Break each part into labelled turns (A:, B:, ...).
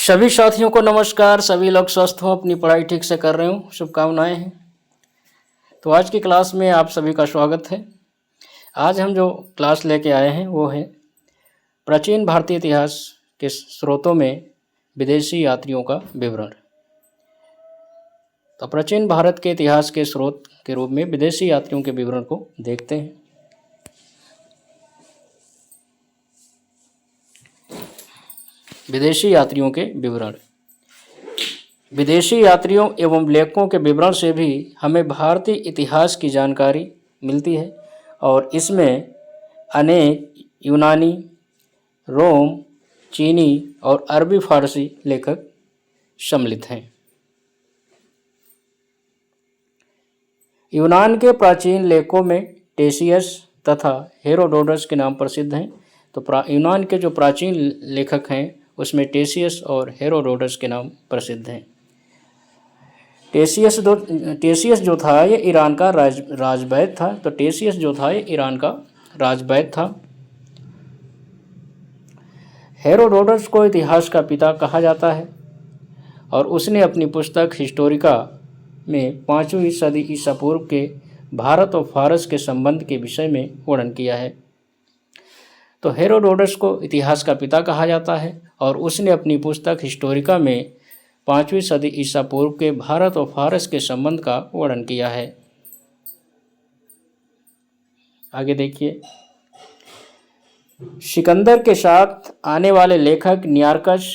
A: सभी साथियों को नमस्कार। सभी लोग स्वस्थ हों, अपनी पढ़ाई ठीक से कर रहे हों, शुभकामनाएं हैं। तो आज की क्लास में आप सभी का स्वागत है। आज हम जो क्लास लेके आए हैं वो है प्राचीन भारतीय इतिहास के स्रोतों में विदेशी यात्रियों का विवरण। तो प्राचीन भारत के इतिहास के स्रोत के रूप में विदेशी यात्रियों के विवरण को देखते हैं। विदेशी यात्रियों के विवरण। विदेशी यात्रियों एवं लेखकों के विवरण से भी हमें भारतीय इतिहास की जानकारी मिलती है और इसमें अनेक यूनानी, रोम, चीनी और अरबी फारसी लेखक सम्मिलित हैं। यूनान के प्राचीन लेखकों में टेसियस तथा हेरोडोटस के नाम प्रसिद्ध हैं। तो यूनान के जो प्राचीन लेखक हैं उसमें टेसियस और हेरोडोटस के नाम प्रसिद्ध हैं। टेसियस जो था ये ईरान का राजवैद्य था। तो टेसियस जो था ये ईरान का राजवैद्य था। हेरोडोटस को इतिहास का पिता कहा जाता है और उसने अपनी पुस्तक हिस्टोरिका में 5वीं सदी ईसा पूर्व के भारत और फारस के संबंध के विषय में वर्णन किया है। तो हेरोडोटस को इतिहास का पिता कहा जाता है और उसने अपनी पुस्तक हिस्टोरिका में 5वीं सदी ईसा पूर्व के भारत और फारस के संबंध का वर्णन किया है। आगे देखिए, सिकंदर के साथ आने वाले लेखक नियार्कस,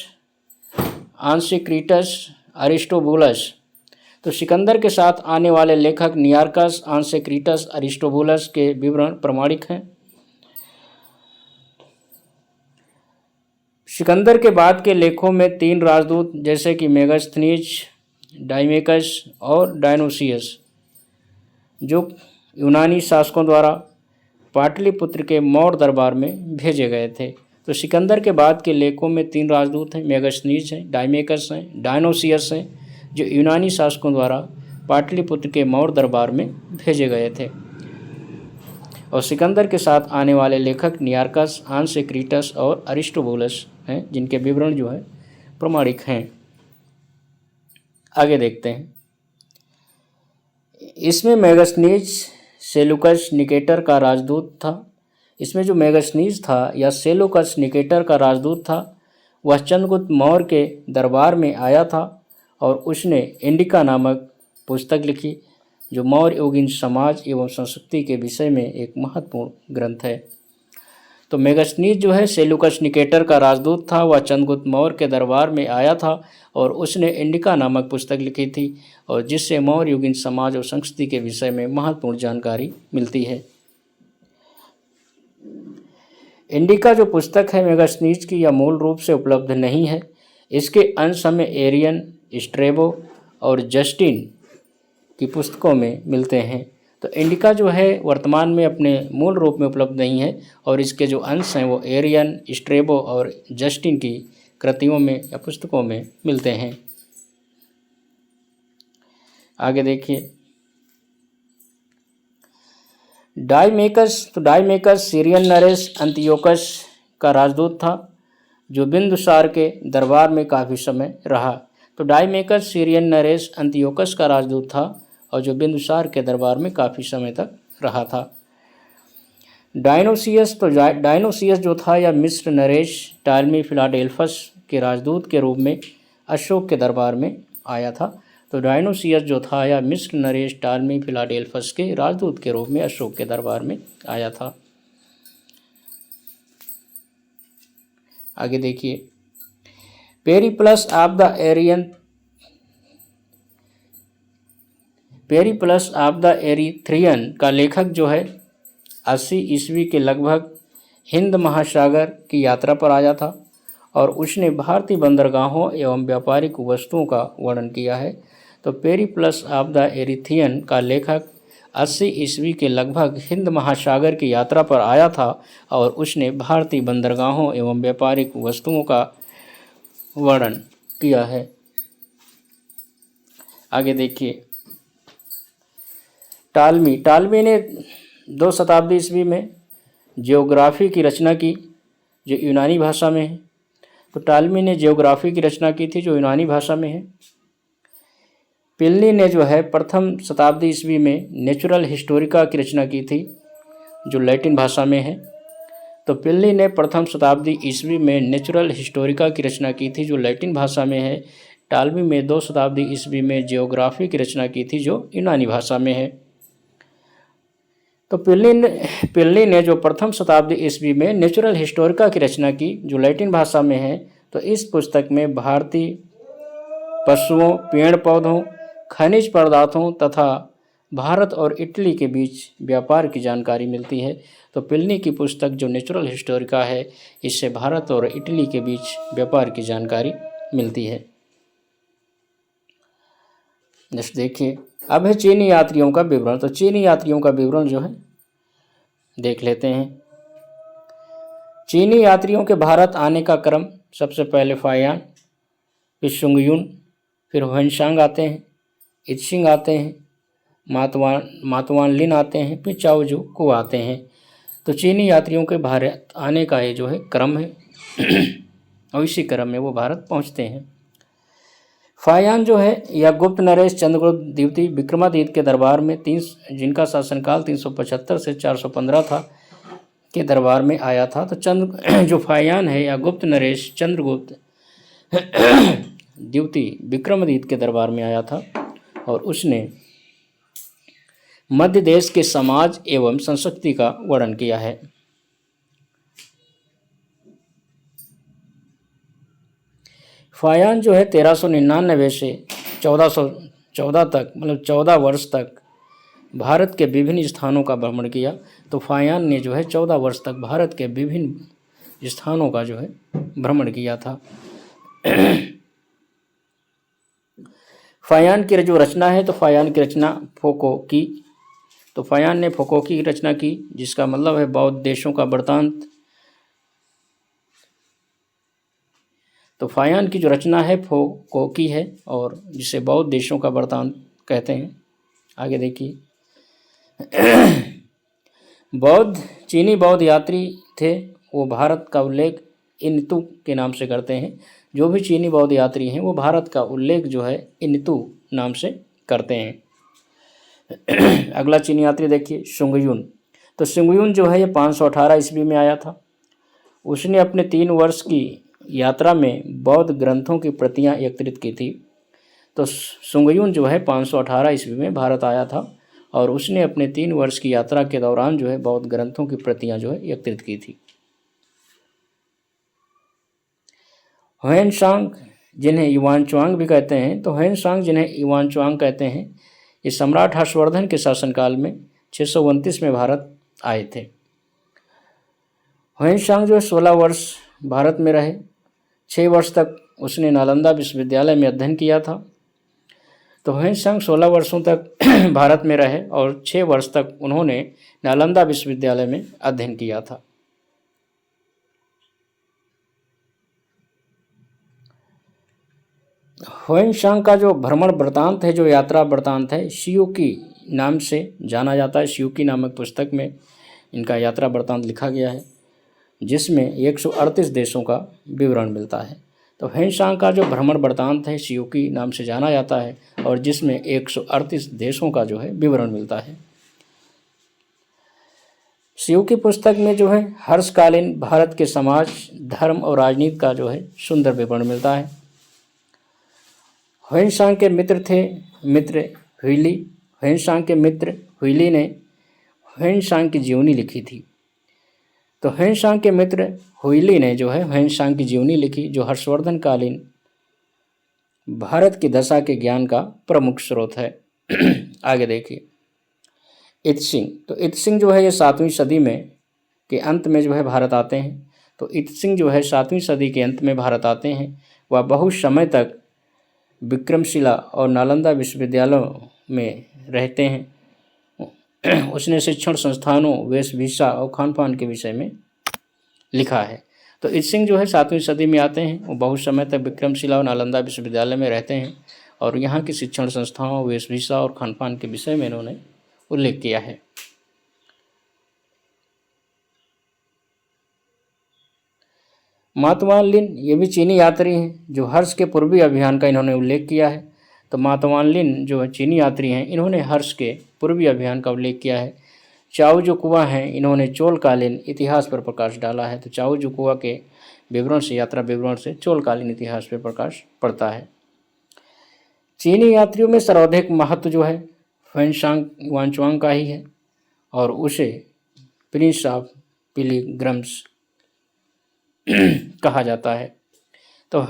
A: आंशिक्रिटस, अरिस्टोबुलस। तो सिकंदर के साथ आने वाले लेखक नियार्कस, आंशिक्रिटस, अरिस्टोबुलस के विवरण प्रमाणिक हैं। सिकंदर के बाद के लेखों में 3 राजदूत जैसे कि मेगास्थनीज, डाइमेकस और डायनोसियस जो यूनानी शासकों द्वारा पाटलिपुत्र के मौर्य दरबार में भेजे गए थे। तो सिकंदर के बाद के लेखों में 3 राजदूत हैं, मेगास्थनीज हैं, डाइमेकस हैं, डायनोसियस हैं जो यूनानी शासकों द्वारा पाटलिपुत्र के मौर्य दरबार में भेजे गए थे। और सिकंदर के साथ आने वाले लेखक नियार्कस, आंशिक्रिटस और अरिस्टोबुलस हैं जिनके विवरण जो है प्रमाणिक हैं। आगे देखते हैं, इसमें मेगास्थनीज सेलुकस निकेटर का राजदूत था। इसमें जो मेगास्थनीज था या सेलुकस निकेटर का राजदूत था वह चंद्रगुप्त मौर्य के दरबार में आया था और उसने इंडिका नामक पुस्तक लिखी जो मौर्य युगीन समाज एवं संस्कृति के विषय में एक महत्वपूर्ण ग्रंथ है। तो मेगास्थनीज जो है सेलुकस निकेटर का राजदूत था। वह चंद्रगुप्त मौर्य के दरबार में आया था और उसने इंडिका नामक पुस्तक लिखी थी और जिससे मौर्य युगीन समाज और संस्कृति के विषय में महत्वपूर्ण जानकारी मिलती है। इंडिका जो पुस्तक है मेगास्थनीज की यह मूल रूप से उपलब्ध नहीं है। इसके अंश हमें एरियन, स्ट्रेबो और जस्टिन की पुस्तकों में मिलते हैं। तो इंडिका जो है वर्तमान में अपने मूल रूप में उपलब्ध नहीं है और इसके जो अंश हैं वो एरियन, स्ट्रेबो और जस्टिन की कृतियों में या पुस्तकों में मिलते हैं। आगे देखिए, डाइमेकस। तो डाइमेकस सीरियन नरेश अंतियोकस का राजदूत था जो बिंदुसार के दरबार में काफ़ी समय रहा। तो डाइमेकस सीरियन नरेश अंतियोकस का राजदूत था और जो बिंदुसार के दरबार में काफ़ी समय तक रहा था। डायनोसियस। तो डायनोसियस जो था यह मिस्र नरेश टालमी फिलाडेल्फस के राजदूत के रूप में अशोक के दरबार में आया था। तो डायनोसियस जो था यह मिस्र नरेश टालमी फिलाडेल्फस के राजदूत के रूप में अशोक के दरबार में आया था। आगे देखिए, पेरिप्लस ऑफ द एरीथ्रियन का लेखक जो है 80 ईस्वी के लगभग हिंद महासागर की यात्रा पर आया था और उसने भारतीय बंदरगाहों एवं व्यापारिक वस्तुओं का वर्णन किया है। तो पेरिप्लस ऑफ द एरीथ्रियन का लेखक 80 ईस्वी के लगभग हिंद महासागर की यात्रा पर आया था और उसने भारतीय बंदरगाहों एवं व्यापारिक वस्तुओं का वर्णन किया है। आगे देखिए, टालमी ने 2 शताब्दी ईस्वी में जियोग्राफी की रचना की जो यूनानी भाषा में है। तो टालमी ने ज्योग्राफी की रचना की थी जो यूनानी भाषा में है। प्लिनी ने जो है प्रथम शताब्दी ईस्वी में नेचुरल हिस्टोरिका की रचना की थी जो लैटिन भाषा में है। तो प्लिनी ने प्रथम शताब्दी ईस्वी में नेचुरल हिस्टोरिका की रचना की थी जो लैटिन भाषा में है। टालमी में 2 शताब्दी ईस्वी में जियोग्राफी की रचना की थी जो यूनानी भाषा में है। तो प्लिनी ने जो प्रथम शताब्दी ईस्वी में नेचुरल हिस्टोरिका की रचना की जो लैटिन भाषा में है, तो इस पुस्तक में भारतीय पशुओं, पेड़ पौधों, खनिज पदार्थों तथा भारत और इटली के बीच व्यापार की जानकारी मिलती है। तो प्लिनी की पुस्तक जो नेचुरल हिस्टोरिका है, इससे भारत और इटली के बीच व्यापार की जानकारी मिलती है। नेक्स्ट देखिए, अब है चीनी यात्रियों का विवरण। तो चीनी यात्रियों का विवरण जो है देख लेते हैं। चीनी यात्रियों के भारत आने का क्रम, सबसे पहले फायान, फिर शुंगयुन, फिर ह्वेनसांग आते हैं, इत्सिंग आते हैं, मातवानलिन आते हैं, फिर चाओजू को आते हैं। तो चीनी यात्रियों के भारत आने का ये जो है क्रम है और इसी क्रम में वो भारत पहुंचते हैं। फायान जो है या गुप्त नरेश चंद्रगुप्त द्वितीय विक्रमादित्य के दरबार में जिनका शासनकाल 375 से 415 था के दरबार में आया था। तो जो फायान है या गुप्त नरेश चंद्रगुप्त द्वितीय विक्रमादित्य के दरबार में आया था और उसने मध्य देश के समाज एवं संस्कृति का वर्णन किया है। फायान जो है 1399 से 1414 तक, मतलब 14 वर्ष तक भारत के विभिन्न स्थानों का भ्रमण किया। तो फायान ने जो है 14 वर्ष तक भारत के विभिन्न स्थानों का जो है भ्रमण किया था। फायान की जो रचना है, तो फायान की रचना फोको की। तो फायान ने फोकोकी की रचना की, जिसका मतलब है बौद्ध देशों का वृत्तांत। तो फायान की जो रचना है फोकोकी है और जिसे बौद्ध देशों का वृत्तांत कहते हैं। आगे देखिए, चीनी बौद्ध यात्री थे, वो भारत का उल्लेख इनतु के नाम से करते हैं। जो भी चीनी बौद्ध यात्री हैं वो भारत का उल्लेख जो है इनतु नाम से करते हैं। अगला चीनी यात्री देखिए, शुंगयुन। तो शुंगयुन जो है ये 518 ईस्वी में आया था। उसने अपने 3 वर्ष की यात्रा में बौद्ध ग्रंथों की प्रतियां एकत्रित की थी। तो शुंगयुन जो है 518 ईस्वी में भारत आया था और उसने अपने 3 वर्ष की यात्रा के दौरान जो है बौद्ध ग्रंथों की प्रतियां जो है एकत्रित की थी। ह्वेनसांग, जिन्हें युआनचांग भी कहते हैं, तो ह्वेनसांग जिन्हें युआनचांग कहते हैं, ये सम्राट हर्षवर्धन के शासनकाल में 629 में भारत आए थे। ह्वेनसांग जो 16 वर्ष भारत में रहे। 6 वर्ष तक उसने नालंदा विश्वविद्यालय में अध्ययन किया था। तो ह्वेनसांग 16 वर्षों तक भारत में रहे और 6 वर्ष तक उन्होंने नालंदा विश्वविद्यालय में अध्ययन किया था। ह्वेनसांग का जो भ्रमण वृत्तांत है, जो यात्रा वृत्तांत है, शियुकी नाम से जाना जाता है। शियुकी नामक पुस्तक में इनका यात्रा वृत्तांत लिखा गया है, जिसमें 138 देशों का विवरण मिलता है। तो ह्वेनसांग का जो भ्रमण वृत्तांत है शियुकी नाम से जाना जाता है और जिसमें 138 देशों का जो है विवरण मिलता है। शियुकी पुस्तक में जो है हर्षकालीन भारत के समाज, धर्म और राजनीति का जो है सुंदर विवरण मिलता है। ह्वेनसांग के मित्र हुइली। ह्वेनसांग के मित्र हुइली ने ह्वेनसांग की जीवनी लिखी थी। तो ह्वेनसांग के मित्र हुइली ने जो है ह्वेनसांग की जीवनी लिखी, जो हर्षवर्धन कालीन भारत की दशा के ज्ञान का प्रमुख स्रोत है। आगे देखिए, इत्सिंग। तो इत्सिंग जो है ये 7वीं सदी में के अंत में जो है भारत आते हैं। तो इत्सिंग जो है 7वीं सदी के अंत में भारत आते हैं। वह बहुत समय तक विक्रमशिला और नालंदा विश्वविद्यालयों में रहते हैं। उसने शिक्षण संस्थानों, वेशभूषा और खान पान के विषय में लिखा है। तो इत्सिंग जो है 7वीं सदी में आते हैं। वो बहुत समय तक विक्रमशिला और नालंदा विश्वविद्यालय में रहते हैं और यहाँ की शिक्षण संस्थाओं, वेशभूषा और खान पान के विषय में इन्होंने उल्लेख किया है। मातवानलिन ये भी चीनी यात्री हैं जो हर्ष के पूर्वी अभियान का इन्होंने उल्लेख किया है। तो मातवानलिन जो है चीनी यात्री हैं, इन्होंने हर्ष के पूर्वी अभियान का उल्लेख किया है। चाओ जुकुआ हैं, इन्होंने चोलकालीन इतिहास पर प्रकाश डाला है। तो चाओ जुकुआ के विवरण से, यात्रा विवरण से चोलकालीन इतिहास पर प्रकाश पड़ता है। चीनी यात्रियों में सर्वाधिक महत्व जो है फैनशांग वांचुआंग का ही है और उसे प्रिंस ऑफ पिलग्रिम्स कहा जाता है। तो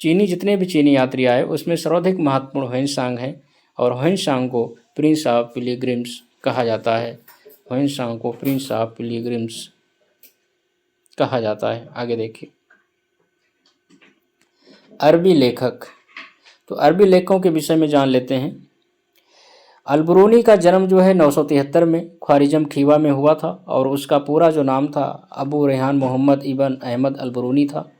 A: जितने भी चीनी यात्री आए उसमें सर्वाधिक महत्वपूर्ण ह्वेनसांग है और ह्वेनसांग को प्रिंस ऑफ पिलग्रिम्स कहा जाता है। ह्वेनसांग को प्रिंस ऑफ पिलग्रिम्स कहा जाता है। आगे देखिए, अरबी लेखक। तो अरबी लेखकों के विषय में जान लेते हैं। अलबरूनी का जन्म जो है 973 में ख्वारिज़म खीवा में हुआ था और उसका पूरा जो नाम था अबू रेहान मोहम्मद इबन अहमद अलबरूनी था।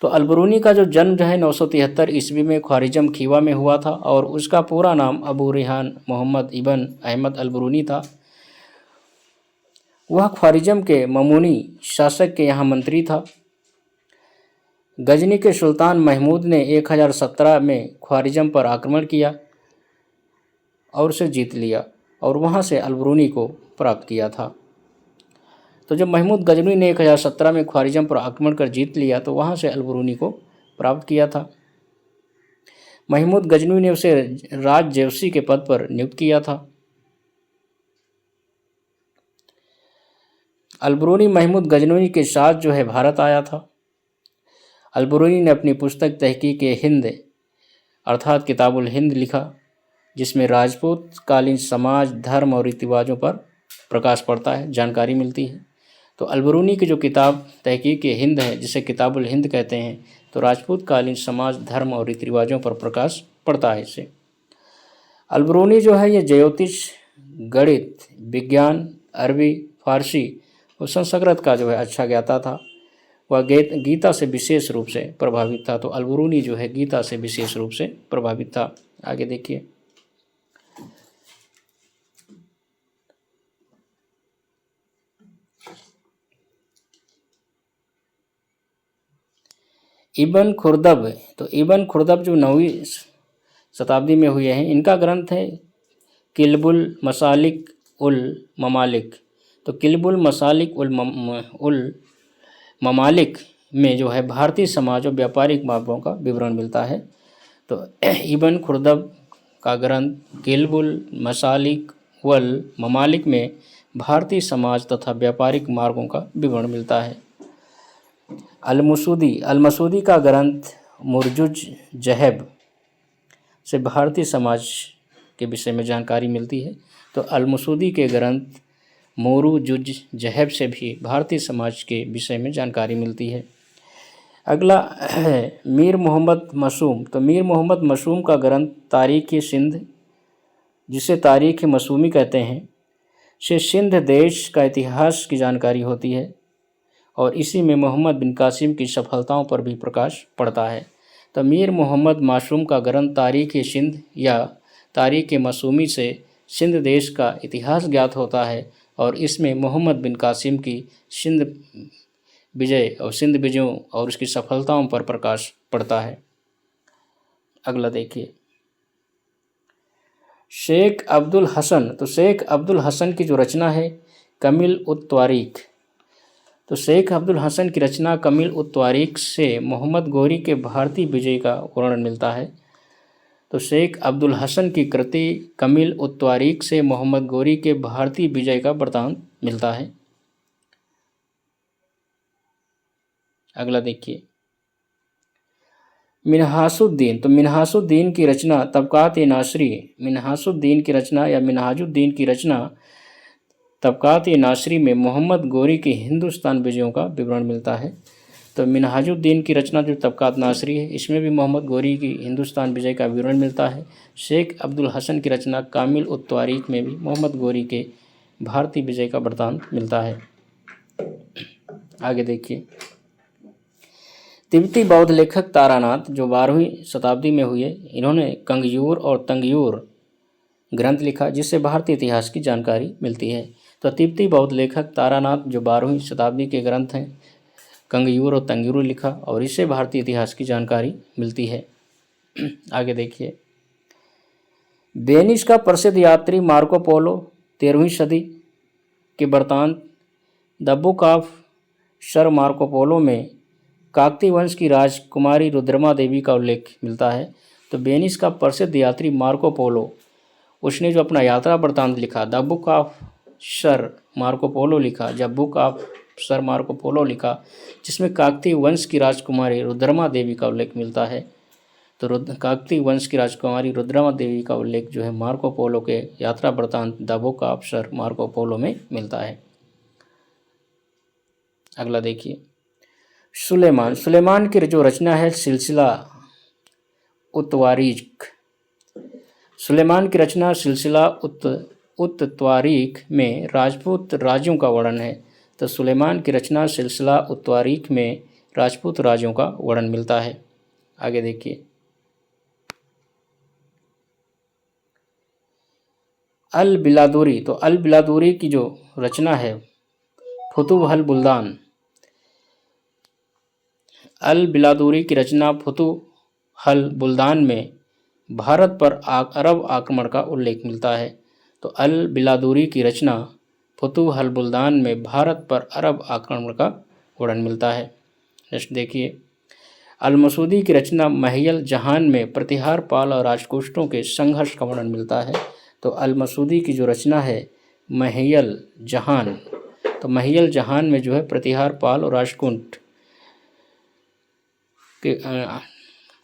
A: तो अलबरूनी का जो जन्म जो है 973 ईस्वी में ख्वारिज़म खीवा में हुआ था और उसका पूरा नाम अबू रेहान मोहम्मद इबन अहमद अलबरूनी था। वह ख्वारिज़म के ममूनी शासक के यहाँ मंत्री था। गजनी के सुल्तान महमूद ने 1017 में ख्वारिज़म पर आक्रमण किया और उसे जीत लिया और वहाँ से अलबरूनी को प्राप्त किया था। तो जब महमूद गजनी ने 1017 में ख्वारिज़म पर आक्रमण कर जीत लिया तो वहाँ से अलबरूनी को प्राप्त किया था। महमूद गजनी ने उसे राज जेवसी के पद पर नियुक्त किया था। अलबरूनी महमूद गजनी के साथ जो है भारत आया था। अलबरूनी ने अपनी पुस्तक तहकीक हिंद अर्थात किताबुल हिंद लिखा, जिसमें राजपूत कालीन समाज, धर्म और रीति रिवाजों पर प्रकाश पड़ता है, जानकारी मिलती है। तो अलबरूनी की जो किताब तहकीक हिंद है, जिसे किताबुल हिंद कहते हैं, तो राजपूत कालीन समाज, धर्म और रीति रिवाजों पर प्रकाश पड़ता है इससे। अलबरूनी जो है ये ज्योतिष, गणित, विज्ञान, अरबी, फारसी और संस्कृत का जो है अच्छा ज्ञाता था। वह गीता से विशेष रूप से प्रभावित था। तो अलबरूनी जो है गीता से विशेष रूप से प्रभावित था। आगे देखिए, इबन खुर्दब। तो इबन खुर्दब जो 9वीं शताब्दी में हुए हैं, इनका ग्रंथ है किल्बुल मसालिक उल ममालिक। तो किल्बुल मसालिक उल ममालिक में जो है भारतीय समाज और व्यापारिक मार्गों का विवरण मिलता है। तो इबन खुर्दब का ग्रंथ किल्बुल मसालिक वल ममालिक में भारतीय समाज तथा व्यापारिक मार्गों का विवरण मिलता है। अल-मसूदी का ग्रंथ मुर्जुज जहब से भारतीय समाज के विषय में जानकारी मिलती है। तो अल-मसूदी के ग्रंथ मोरुजुज जहब से भी भारतीय समाज के विषय में जानकारी मिलती है। अगला है मीर मोहम्मद मसूम। तो मीर मोहम्मद मसूम का ग्रंथ तारीख़ सिंध, जिसे तारीख़ मसूमी कहते हैं, से सिंध देश का इतिहास की जानकारी होती है और इसी में मोहम्मद बिन कासिम की सफलताओं पर भी प्रकाश पड़ता है। तो मीर मोहम्मद मासूम का ग्रंथ तारीख़ सिंध या तारीख़ मसूमी से सिंध देश का इतिहास ज्ञात होता है और इसमें मोहम्मद बिन कासिम की सिंध विजयों और उसकी सफलताओं पर प्रकाश पड़ता है। अगला देखिए, शेख अब्दुल हसन। तो शेख अब्दुल हसन की जो रचना है कमिल उत त्वारीख। तो शेख अब्दुल हसन की रचना कमिल उत त्वारीख से मोहम्मद गोरी के भारतीय विजय का वर्णन मिलता है। तो शेख अब्दुल हसन की कृति कमिल उत त्वारीख से मोहम्मद गोरी के भारतीय विजय का वृत्तांत मिलता है। अगला देखिए, मिन्हाजुद्दीन। तो मिन्हाजुद्दीन की रचना तबकात-ए-नासरी। मिन्हाजुद्दीन की रचना या मिन्हाजुद्दीन की रचना तबकात-ए-नासरी में मोहम्मद गोरी के हिंदुस्तान विजयों का विवरण मिलता है। तो मिन्हाजुद्दीन की रचना जो तबकात नासरी है, इसमें भी मोहम्मद गोरी की हिंदुस्तान विजय का विवरण मिलता है। शेख अब्दुल हसन की रचना कामिल उत त्वारीख में भी मोहम्मद गोरी के भारतीय विजय का वृत्तांत मिलता है। आगे देखिए, तिब्बती बौद्ध लेखक तारानाथ जो 12वीं शताब्दी में हुए, इन्होंने कंगयूर और तंगयूर ग्रंथ लिखा, जिससे भारतीय इतिहास की जानकारी मिलती है। तो तिब्बती बौद्ध लेखक तारानाथ जो 12वीं शताब्दी के ग्रंथ हैं कंगयूर और तंगयूर लिखा और इससे भारतीय इतिहास की जानकारी मिलती है। आगे देखिए, वेनिस का प्रसिद्ध यात्री मार्को पोलो 13वीं सदी के वृत्तांत the book of sir Marco Polo में काकतीय वंश की राजकुमारी रुद्रमा देवी का उल्लेख मिलता है। तो वेनिस का प्रसिद्ध यात्री मार्को पोलो, उसने जो अपना यात्रा वृत्तांत लिखा, the book of sir Marco Polo लिखा, जब book of sir Marco Polo लिखा, जिसमें काकतीय वंश की राजकुमारी रुद्रमा देवी का उल्लेख मिलता है। तो काकतीय वंश की राजकुमारी रुद्रमा देवी का उल्लेख जो है मार्को पोलो के यात्रा वृत्तांत the book of sir Marco Polo में मिलता है। अगला देखिए, सुलेमान की जो रचना है सिलसिला उत्वारीख। सुलेमान की रचना सिलसिला उत्वारीख में राजपूत राज्यों का वर्णन है। तो सुलेमान की रचना सिलसिला उत्वारीख में राजपूत राज्यों का वर्णन मिलता है। आगे देखिए, अल बिलादुरी। तो अल बिलादुरी की जो रचना है फुतुहल बुल्दान। अल बिलादुरी की रचना फुतुहल बुल्दान में भारत पर अरब आक्रमण का उल्लेख मिलता है। तो अल बिलादुरी की रचना फुतुहल बुल्दान में भारत पर अरब आक्रमण का वर्णन मिलता है। नेक्स्ट देखिए, अल मसूदी की रचना महियल जहान में प्रतिहार पाल और राजकुष्टों के संघर्ष का वर्णन मिलता है। तो अल मसूदी की जो रचना है महियल जहान, तो महियल जहान में जो है प्रतिहार पाल और राजकुंठ के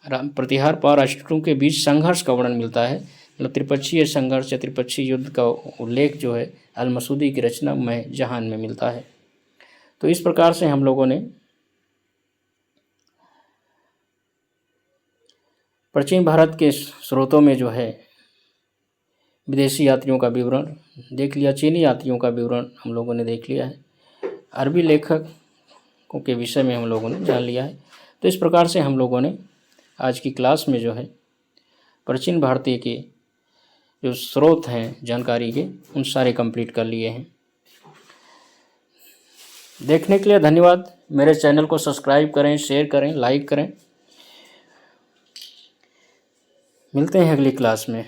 A: प्रतिहार पाल राष्ट्रों के बीच संघर्ष का वर्णन मिलता है। मतलब त्रिपक्षीय संघर्ष या त्रिपक्षीय युद्ध का उल्लेख जो है अल मसूदी की रचना में जहान में मिलता है। तो इस प्रकार से हम लोगों ने प्राचीन भारत के स्रोतों में जो है विदेशी यात्रियों का विवरण देख लिया, चीनी यात्रियों का विवरण हम लोगों ने देख लिया है, अरबी लेखकों के विषय में हम लोगों ने जान लिया है। तो इस प्रकार से हम लोगों ने आज की क्लास में जो है प्राचीन भारतीय के जो स्रोत हैं जानकारी के, उन सारे कंप्लीट कर लिए हैं। देखने के लिए धन्यवाद। मेरे चैनल को सब्सक्राइब करें, शेयर करें, लाइक करें। मिलते हैं अगली क्लास में।